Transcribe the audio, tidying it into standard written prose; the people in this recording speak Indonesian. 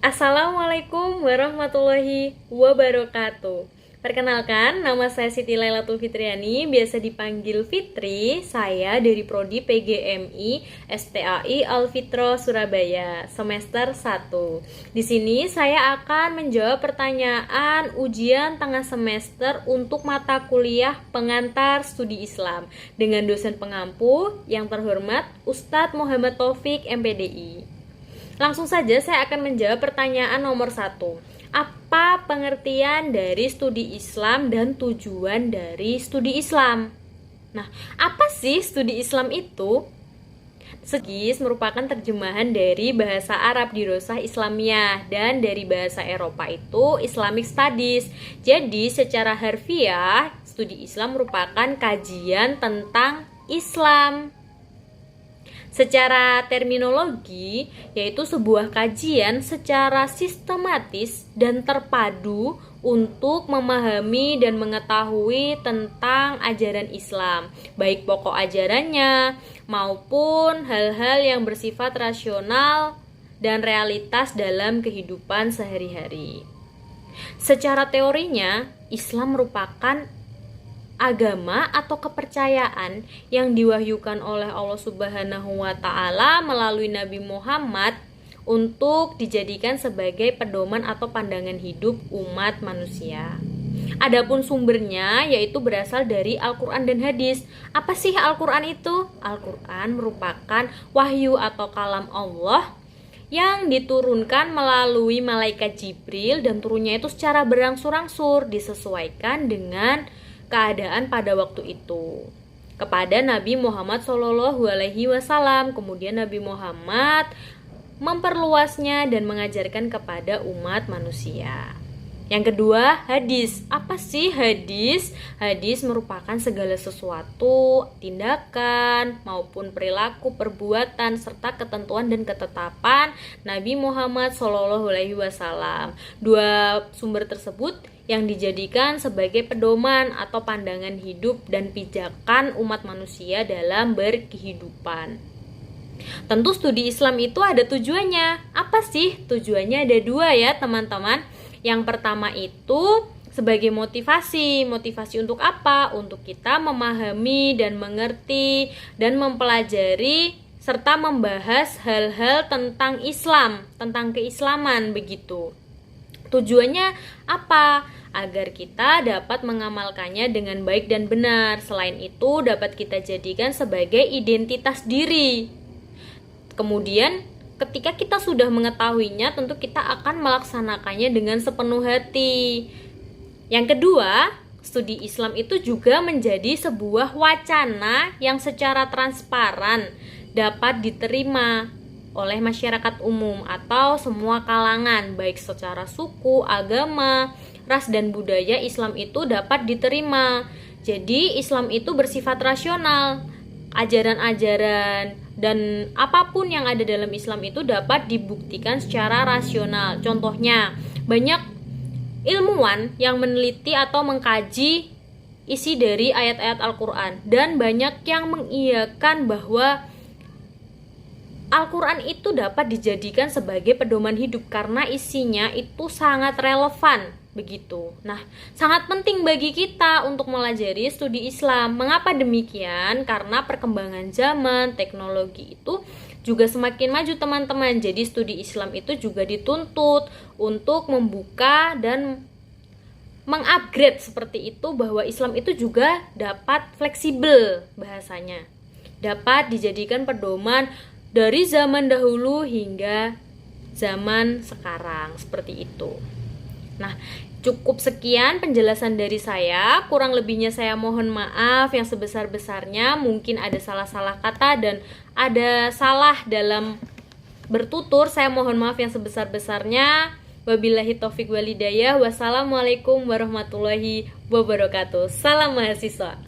Assalamualaikum warahmatullahi wabarakatuh. Perkenalkan, nama saya Siti Lailatul Fitriani, biasa dipanggil Fitri. Saya dari Prodi PGMI STAI Al-Fitro Surabaya, semester 1. Di sini saya akan menjawab pertanyaan ujian tengah semester untuk mata kuliah pengantar studi Islam dengan dosen pengampu yang terhormat Ustadz Muhammad Taufik MPDI. Langsung saja saya akan menjawab pertanyaan nomor 1. Apa pengertian dari studi Islam dan tujuan dari studi Islam? Nah, apa sih studi Islam itu? Segis merupakan terjemahan dari bahasa Arab Dirosah Islamiyah dan dari bahasa Eropa itu Islamic Studies. Jadi secara harfiah, studi Islam merupakan kajian tentang Islam. Secara terminologi, yaitu sebuah kajian secara sistematis dan terpadu untuk memahami dan mengetahui tentang ajaran Islam, baik pokok ajarannya maupun hal-hal yang bersifat rasional dan realitas dalam kehidupan sehari-hari. Secara teorinya, Islam merupakan agama atau kepercayaan yang diwahyukan oleh Allah Subhanahu wa Ta'ala melalui Nabi Muhammad untuk dijadikan sebagai pedoman atau pandangan hidup umat manusia. Adapun sumbernya yaitu berasal dari Al-Quran dan hadis. Apa sih Al-Quran itu? Al-Quran merupakan wahyu atau kalam Allah yang diturunkan melalui malaikat Jibril dan turunnya itu secara berangsur-angsur disesuaikan dengan keadaan pada waktu itu kepada Nabi Muhammad SAW. Kemudian Nabi Muhammad memperluasnya dan mengajarkan kepada umat manusia. Yang kedua, hadis. Apa sih hadis? Hadis merupakan segala sesuatu, tindakan maupun perilaku, perbuatan serta ketentuan dan ketetapan Nabi Muhammad SAW. Dua sumber tersebut yang dijadikan sebagai pedoman atau pandangan hidup dan pijakan umat manusia dalam berkehidupan. Tentu studi Islam itu ada tujuannya. Apa sih? Tujuannya ada dua ya teman-teman. Yang pertama itu sebagai motivasi. Motivasi untuk apa? Untuk kita memahami dan mengerti dan mempelajari serta membahas hal-hal tentang Islam, tentang keislaman begitu. Tujuannya apa? Agar kita dapat mengamalkannya dengan baik dan benar. Selain itu dapat kita jadikan sebagai identitas diri. Kemudian ketika kita sudah mengetahuinya, tentu kita akan melaksanakannya dengan sepenuh hati. Yang kedua, studi Islam itu juga menjadi sebuah wacana yang secara transparan dapat diterima oleh masyarakat umum atau semua kalangan, baik secara suku, agama, ras dan budaya. Islam itu dapat diterima. Jadi Islam itu bersifat rasional. Ajaran-ajaran dan apapun yang ada dalam Islam itu dapat dibuktikan secara rasional. Contohnya, banyak ilmuwan yang meneliti atau mengkaji isi dari ayat-ayat Al-Quran, dan banyak yang mengiyakan bahwa Al-Quran itu dapat dijadikan sebagai pedoman hidup karena isinya itu sangat relevan begitu. Nah, sangat penting bagi kita untuk melajari studi Islam. Mengapa demikian? Karena perkembangan zaman, teknologi itu juga semakin maju teman-teman. Jadi studi Islam itu juga dituntut untuk membuka dan mengupgrade seperti itu, bahwa Islam itu juga dapat fleksibel bahasanya. Dapat dijadikan pedoman dari zaman dahulu hingga zaman sekarang, seperti itu. Nah, cukup sekian penjelasan dari saya. Kurang lebihnya saya mohon maaf yang sebesar-besarnya. Mungkin ada salah-salah kata dan ada salah dalam bertutur. Saya mohon maaf yang sebesar-besarnya. Wabillahi taufik walhidayah. Wassalamualaikum warahmatullahi wabarakatuh. Salam mahasiswa.